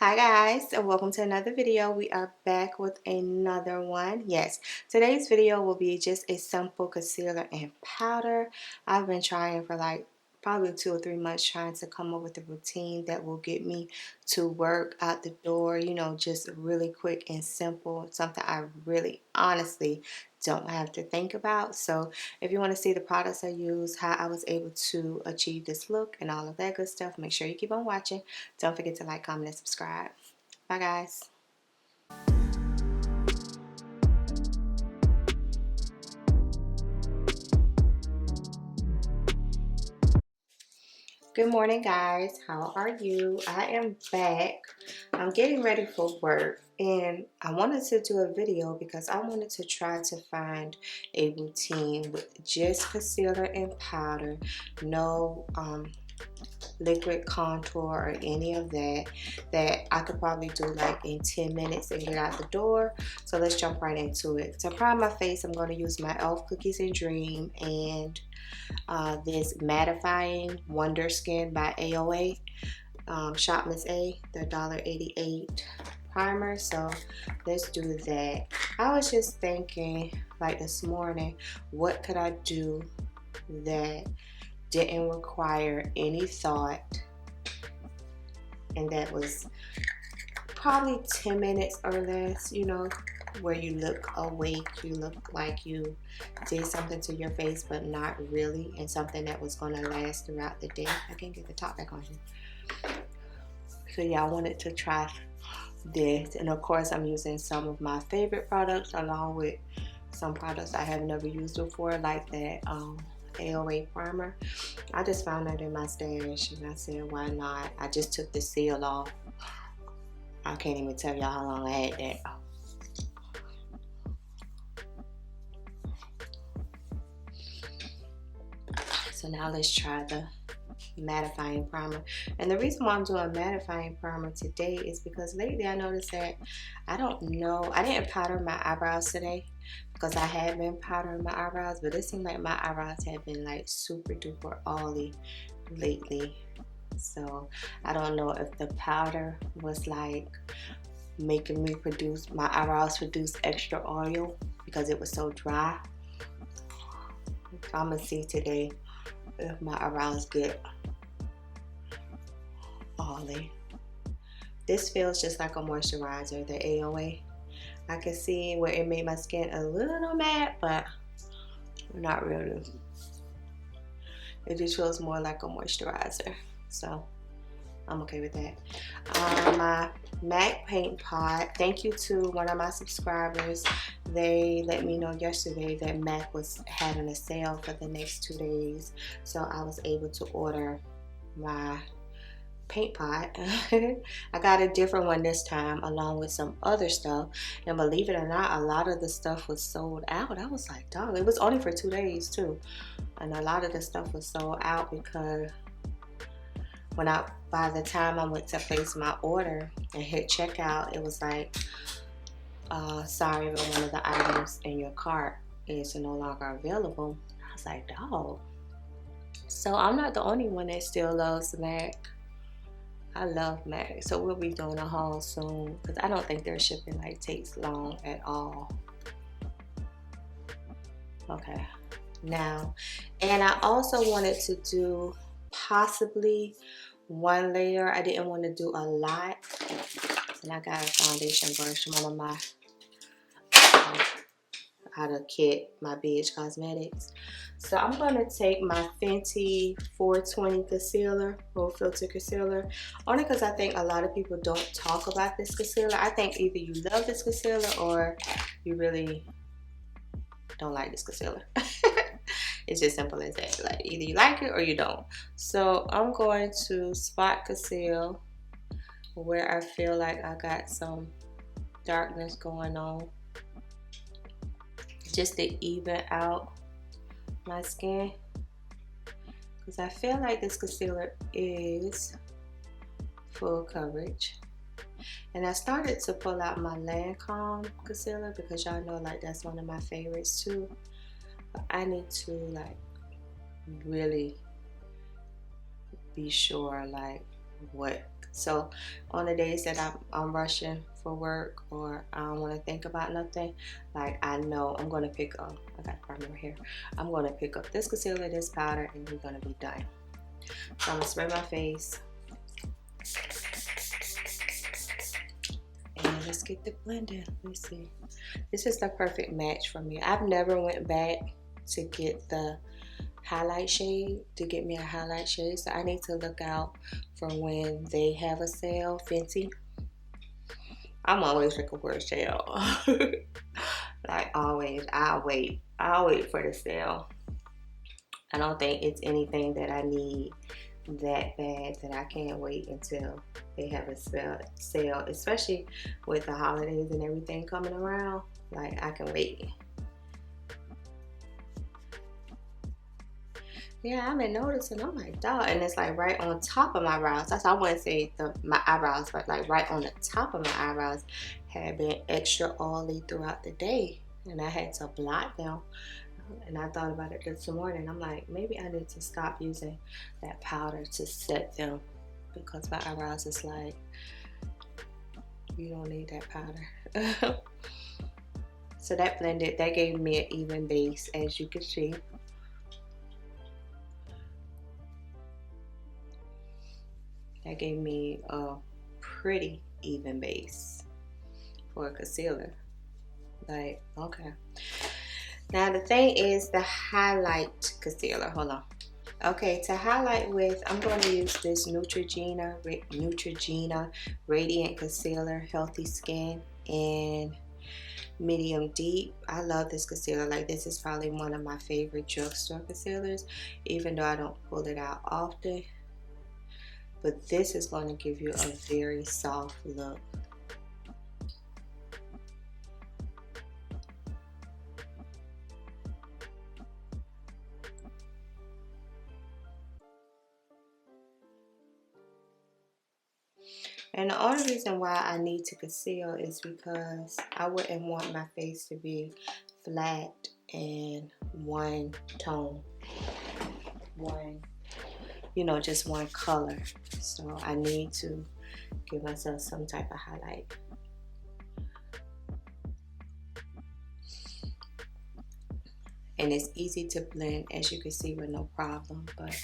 Hi guys, and welcome to another video. We are back with another one. Yes, today's video will be just a simple concealer and powder. I've been trying for like probably 2 or 3 months trying to come up with a routine that will get me to work out the door, you know, just really quick and simple, something I really honestly don't have to think about. So if you want to see the products I use, how I was able to achieve this look and all of that good stuff, make sure you keep on watching. Don't forget to like, comment, and subscribe. Bye guys. Good morning guys, how are you? I am back. I'm getting ready for work and I wanted to do a video because I wanted to try to find a routine with just concealer and powder, no liquid contour or any of that I could probably do like in 10 minutes and get out the door. So let's jump right into it. To prime my face, I'm going to use my e.l.f. Cookies and Dream and this Mattifying Wonder Skin by AOA, Shop Miss A, the $1.88 primer. So let's do that. I was just thinking like this morning, what could I do that didn't require any thought and that was probably 10 minutes or less, you know, where you look awake, you look like you did something to your face but not really, and something that was going to last throughout the day. I can't get the top back on here. So yeah, I wanted to try this, and of course I'm using some of my favorite products along with some products I have never used before, like that AOA primer. I just found that in my stash and I said, why not? I just took the seal off. I can't even tell y'all how long I had that. So now let's try the mattifying primer. And the reason why I'm doing mattifying primer today is because lately I noticed that I didn't powder my eyebrows today because I had been powdering my eyebrows, but it seemed like my eyebrows have been like super duper oily lately. So I don't know if the powder was like making me my eyebrows produce extra oil because it was so dry. So I'm gonna see today if my eyebrows get oily. This feels just like a moisturizer, the AOA. I can see where it made my skin a little matte, but not really. It just feels more like a moisturizer, so I'm okay with that. My MAC paint pot, thank you to one of my subscribers. They let me know yesterday that MAC was having a sale for the next 2 days, so I was able to order my paint pot. I got a different one this time along with some other stuff, and believe it or not, a lot of the stuff was sold out. I was like, dog, it was only for 2 days too, and a lot of the stuff was sold out because by the time I went to place my order and hit checkout, it was like, sorry, but one of the items in your cart is no longer available. I was like, dog. So I'm not the only one that still loves MAC. I love MAC, so we'll be doing a haul soon because I don't think their shipping like takes long at all. Okay, now, and I also wanted to do possibly 1 layer. I didn't want to do a lot, and I got a foundation brush, one of my out of kit, my Beige Cosmetics. So I'm going to take my Fenty 420 concealer, full filter concealer, only because I think a lot of people don't talk about this concealer. I think either you love this concealer or you really don't like this concealer. It's just simple as that. Like, either you like it or you don't. So I'm going to spot conceal where I feel like I got some darkness going on, just to even out my skin, because I feel like this concealer is full coverage. And I started to pull out my Lancome concealer because y'all know like that's one of my favorites too, but I need to like really be sure like what So on the days that I'm rushing for work or I don't want to think about nothing, like I know I'm going to pick up, I got primary here, I'm going to pick up this concealer, this powder, and we're going to be done. So I'm going to spray my face. And let's get the blender. Let's see. This is the perfect match for me. I've never went back to get the highlight shade, to get me a highlight shade. So I need to look out for when they have a sale. Fenty. I'm always looking for a sale. Like always. I'll wait for the sale. I don't think it's anything that I need that bad that I can't wait until they have a sale, especially with the holidays and everything coming around. Like I can wait. Yeah, I've been noticing. I'm like, dog, and it's like right on top of my brows. That's, I wouldn't say my eyebrows, but like right on the top of my eyebrows had been extra oily throughout the day, and I had to blot them. And I thought about it this morning. I'm like, maybe I need to stop using that powder to set them, because my eyebrows is like, you don't need that powder. So that blended, that gave me an even base, as you can see. That gave me a pretty even base for a concealer. Like, okay. Now the thing is the highlight concealer. Hold on. Okay, to highlight with, I'm going to use this Neutrogena Radiant Concealer, Healthy Skin, in medium deep. I love this concealer. Like, this is probably one of my favorite drugstore concealers, even though I don't pull it out often. But this is going to give you a very soft look. And the only reason why I need to conceal is because I wouldn't want my face to be flat and one tone. Just one color. So I need to give myself some type of highlight. And it's easy to blend, as you can see, with no problem, but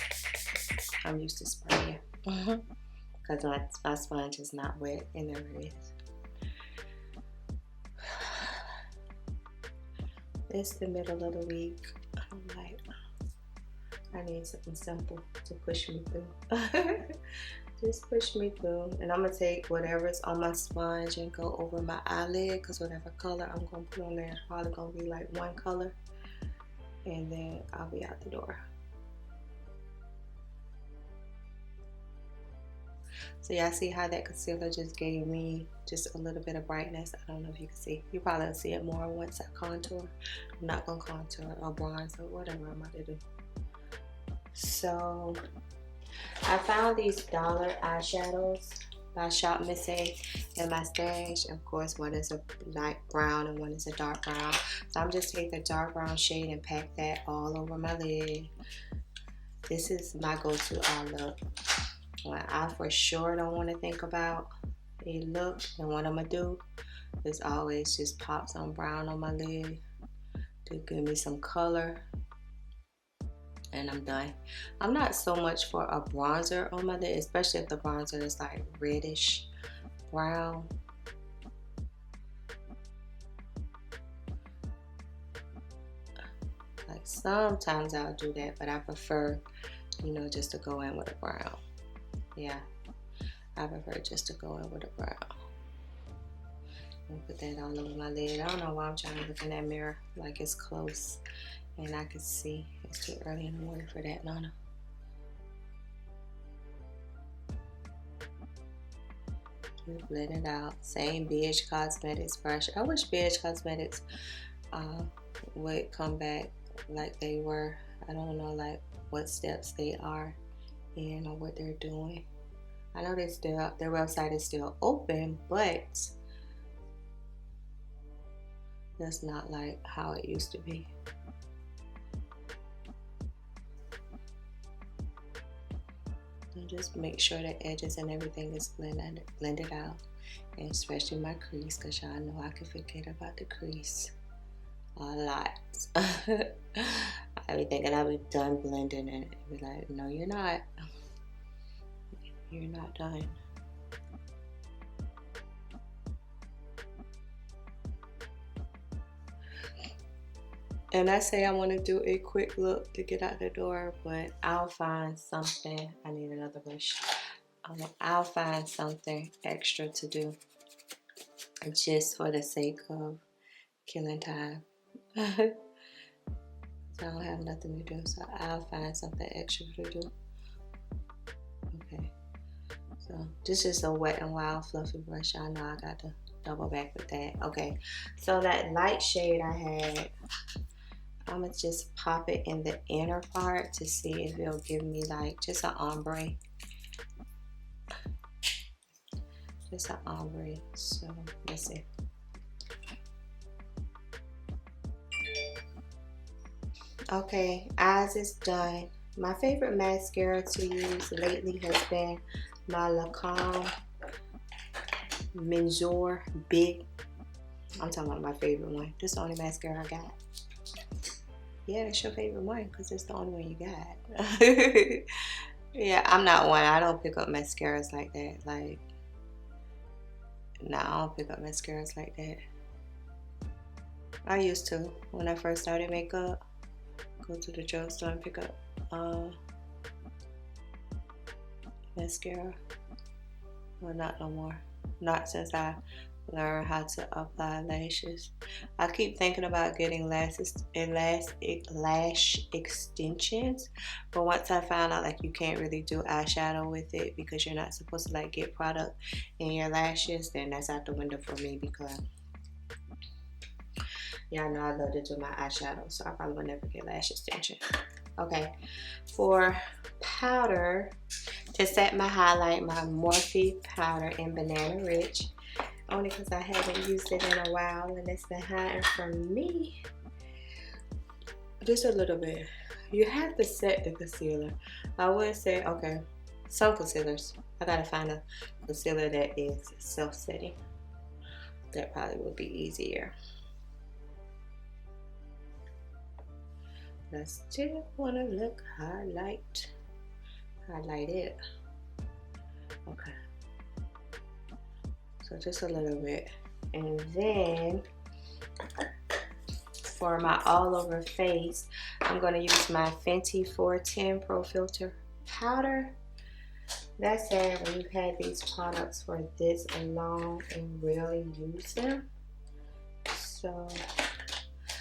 I'm used to spraying. Because my sponge is not wet, and never is. It's the middle of the week. I'm like, I need something simple to push me through. Just push me through. And I'm going to take whatever's on my sponge and go over my eyelid, because whatever color I'm going to put on there is probably going to be like one color. And then I'll be out the door. So y'all see how that concealer just gave me just a little bit of brightness. I don't know if you can see. You probably will see it more once I contour. I'm not going to contour or bronze or whatever I'm about to do. So I found these dollar eyeshadows by Shop Miss A in my stash. Of course, one is a light brown and one is a dark brown. So I'm just taking the dark brown shade and pack that all over my lid. This is my go-to eye look. When I for sure don't want to think about a look, and what I'm going to do is always just pop some brown on my lid to give me some color. And I'm done. I'm not so much for a bronzer on my lid, especially if the bronzer is like reddish brown. Like sometimes I'll do that, but I prefer, just to go in with a brown. Yeah, I prefer just to go in with a brown. And put that all over my lid. I don't know why I'm trying to look in that mirror like it's close and I can see. It's too early in the morning for that, Nana. Just blend it out. Same BH Cosmetics brush. I wish BH Cosmetics would come back like they were. I don't know like what steps they are in or what they're doing. I know their website is still open, but that's not like how it used to be. So just make sure the edges and everything is blended out, and especially my crease, because y'all know I can forget about the crease a lot. I be thinking I'll be done blending and be like, no, you're not. You're not done. And I say I want to do a quick look to get out the door, but I'll find something. I need another brush. I'll find something extra to do just for the sake of killing time. So I don't have nothing to do, so I'll find something extra to do. Okay, so this is a Wet n Wild fluffy brush. I know I got to double back with that. Okay, so that light shade I had, I'm gonna just pop it in the inner part to see if it'll give me like just an ombre. Just an ombre. So let's see. Okay, eyes is done. My favorite mascara to use lately has been my Lacombe Mensure Big. I'm talking about my favorite one. This is the only mascara I got. Yeah, it's your favorite one because it's the only one you got. Yeah, I'm not one. I don't pick up mascaras like that. Like, nah, I don't pick up mascaras like that. I used to when I first started makeup. Go to the drugstore and pick up mascara. Well, not no more. Not since I learned how to apply lashes. I keep thinking about getting lash extensions, but once I found out like you can't really do eyeshadow with it because you're not supposed to like get product in your lashes, then that's out the window for me because yeah, I know I love to do my eyeshadow, so I probably will never get lash extension. Okay, for powder, to set my highlight, my Morphe powder in Banana Rich. Only because I haven't used it in a while and it's been hiding from me. Just a little bit. You have to set the concealer. I would say, okay, some concealers. I gotta find a concealer that is self-setting. That probably would be easier. I still wanna look highlighted. Okay. So just a little bit. And then for my all over face, I'm going to use my Fenty 410 Pro Filter powder. That said, when you have these products for this long and really use them. So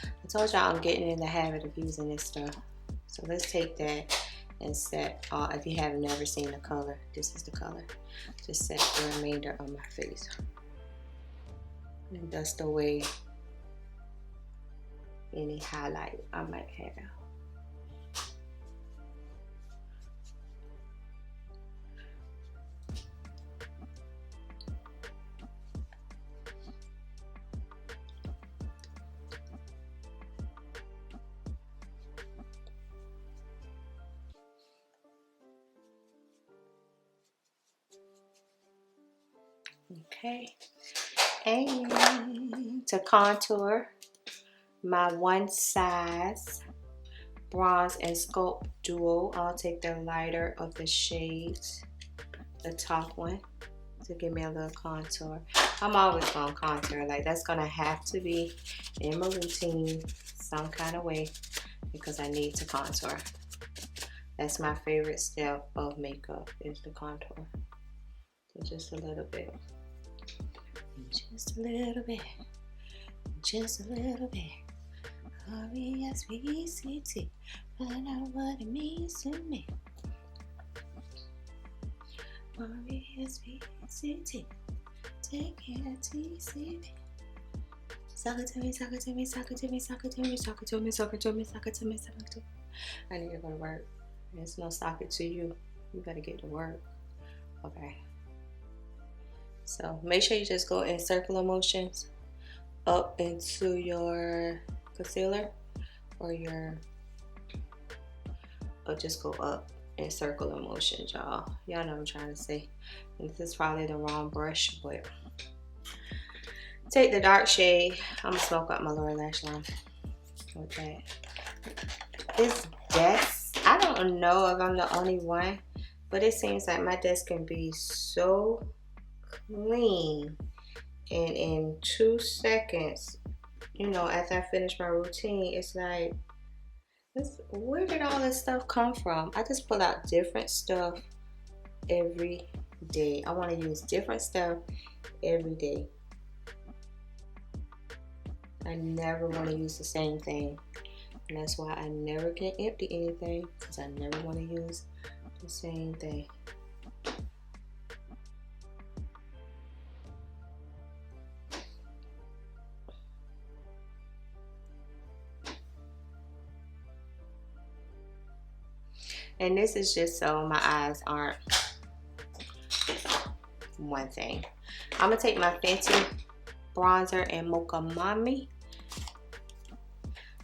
I told y'all I'm getting in the habit of using this stuff. So let's take that and set, if you have never seen the color, this is the color. Just set the remainder on my face and dust away any highlight I might have. Okay, and to contour, my One Size Bronze and Sculpt Duo. I'll take the lighter of the shades, the top one, to give me a little contour. I'm always gonna contour, like that's gonna have to be in my routine some kind of way because I need to contour. That's my favorite step of makeup, is the contour. So just a little bit. Just a little bit. Just a little bit. R-E-S-P-E-C-T. Find out what it means to me. R-E-S-P-E-C-T. Take it at T7i. Suck it to me, suck it to me, suck it to me, suck it to me, suck it to me, suck it to me, suck it to me, suck it to me. I need to go to work. There's no suck it to you. You better get to work. Okay. So make sure you just go in circular motions up into your concealer or just go up in circular motions, y'all. Y'all know what I'm trying to say. And this is probably the wrong brush, but take the dark shade. I'm gonna smoke up my lower lash line with that. This desk, I don't know if I'm the only one, but it seems like my desk can be so clean, and in 2 seconds, you know, after I finish my routine, it's like, where did all this stuff come from? I just pull out different stuff every day. I want to use different stuff every day. I never want to use the same thing. And that's why I never can empty anything, because I never want to use the same thing. And this is just so my eyes aren't one thing. I'm gonna take my Fenty bronzer and Mocha Mami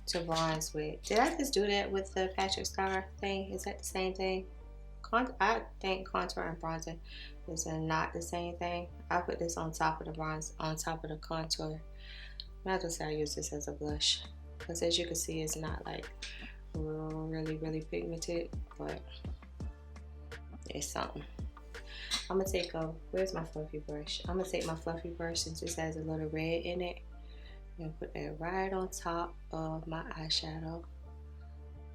to bronze with. Did I just do that with the Patrick Star thing? Is that the same thing? I think contour and bronzer is not the same thing. I put this on top of the bronze, on top of the contour. I have to say I use this as a blush, because as you can see, it's not like really pigmented, but it's something. I'm gonna take a, where's my fluffy brush? I'm gonna take my fluffy brush and just has a little red in it, and put that right on top of my eyeshadow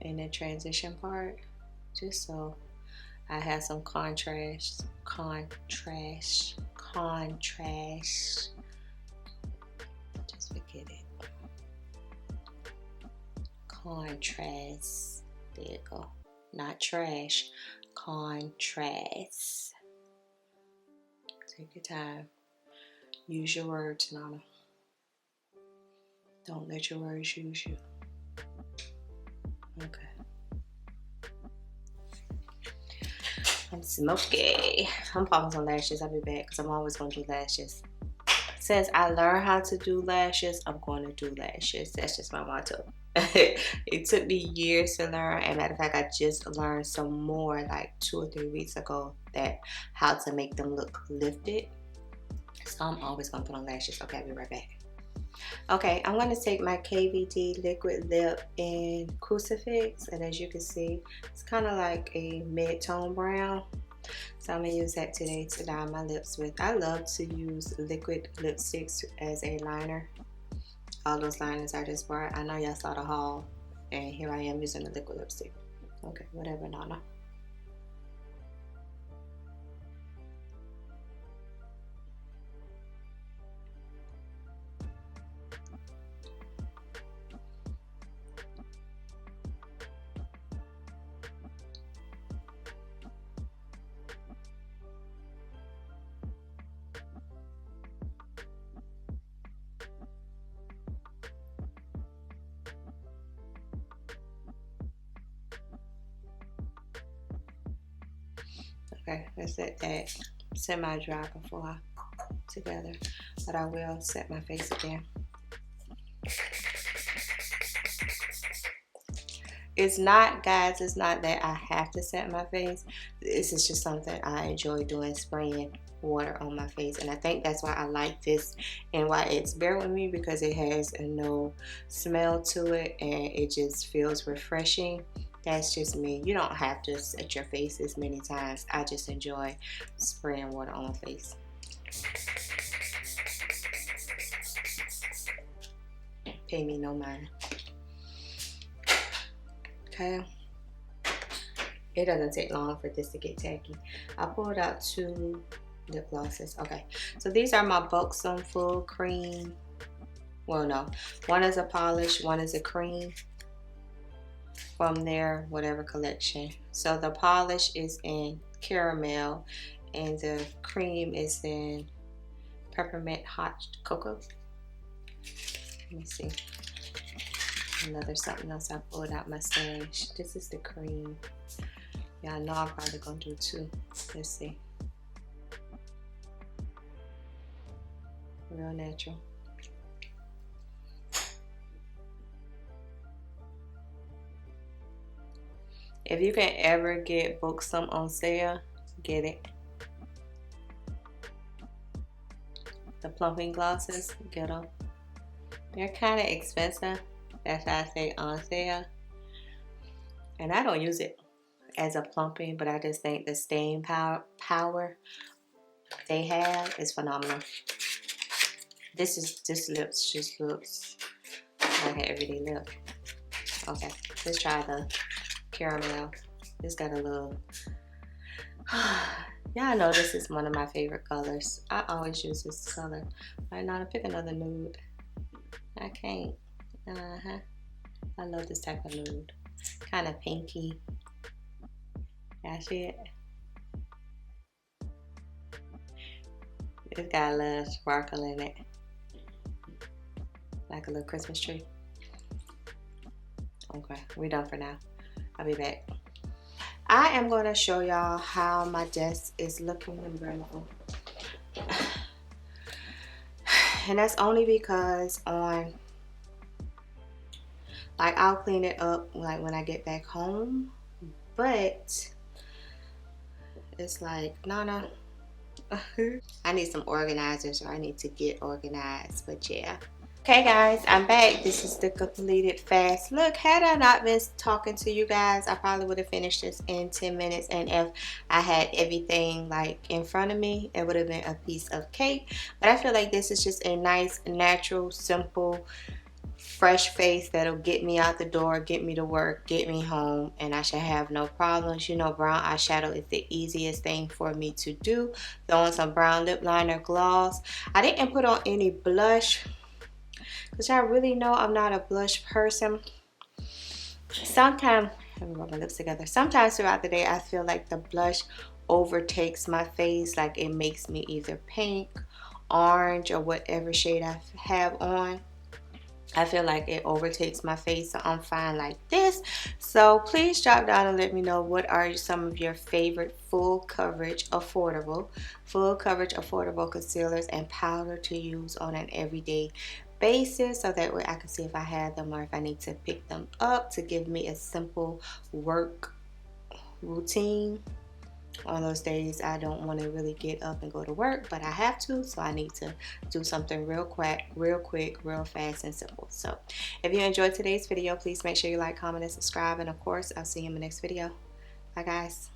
in the transition part, just so I have some contrast. Just forget it. Contrast. There you go. Not trash. Contrast. Take your time. Use your words, Nana. Don't let your words use you. Okay. I'm smoky. I'm popping some lashes. I'll be back, because I'm always going to do lashes. Since I learned how to do lashes, I'm going to do lashes. That's just my motto. It took me years to learn, and matter of fact, I just learned some more like 2 or 3 weeks ago, that how to make them look lifted. So I'm always going to put on lashes. Okay, I'll be right back. Okay, I'm going to take my KVD liquid lip in Crucifix, and as you can see, it's kind of like a mid-tone brown. So I'm going to use that today to dye my lips with. I love to use liquid lipsticks as a liner. All those liners I just bought. I know y'all saw the haul, and here I am using the liquid lipstick. Okay, whatever, Nana. Okay, let's let that semi-dry before I together, but I will set my face again. It's not, guys, it's not that I have to set my face. This is just something I enjoy doing, spraying water on my face, and I think that's why I like this and why it's bear with me, because it has a no smell to it and it just feels refreshing. That's just me. You don't have to set your face as many times. I just enjoy spraying water on my face. Pay me no mind. Okay. It doesn't take long for this to get tacky. I pulled out 2 lip glosses. Okay. So these are my Buxom full cream. Well, no. One is a polish, one is a cream, from their whatever collection. So the polish is in caramel and the cream is in peppermint hot cocoa. Let me see. Another something else I pulled out my stash. This is the cream. Yeah, I know I'm probably gonna do 2. Let's see. Real natural. If you can ever get Buxom on sale, get it. The plumping glosses, get them. They're kind of expensive. That's why I say on sale. And I don't use it as a plumping, but I just think the staying power they have is phenomenal. This lips just looks like an everyday lip. Okay, let's try the caramel. It's got a little. Y'all know this is one of my favorite colors. I always use this color. Right now, to pick another nude. I can't. I love this type of nude. Kind of pinky. That's it. It's got a little sparkle in it. Like a little Christmas tree. Okay, we're done for now. I'll be back. I am going to show y'all how my desk is looking and beautiful. And that's only because like I'll clean it up like when I get back home. But it's like, no. I need some organizers, or I need to get organized, but yeah. Okay guys, I'm back. This is the completed fast look. Had I not been talking to you guys, I probably would have finished this in 10 minutes. And if I had everything like in front of me, it would have been a piece of cake. But I feel like this is just a nice, natural, simple, fresh face that'll get me out the door, get me to work, get me home, and I should have no problems. You know, brown eyeshadow is the easiest thing for me to do. Throw on some brown lip liner, gloss. I didn't put on any blush, because I really know I'm not a blush person. Sometimes, let me rub my lips together. Sometimes throughout the day, I feel like the blush overtakes my face. Like it makes me either pink, orange, or whatever shade I have on. I feel like it overtakes my face, so I'm fine like this. So please drop down and let me know what are some of your favorite full coverage affordable concealers and powder to use on an everyday basis, so that way I can see if I have them or if I need to pick them up to give me a simple work routine. On those days I don't want to really get up and go to work, but I have to, so I need to do something real quick, real fast and simple. So if you enjoyed today's video, please make sure you like, comment, and subscribe, and of course I'll see you in the next video. Bye guys.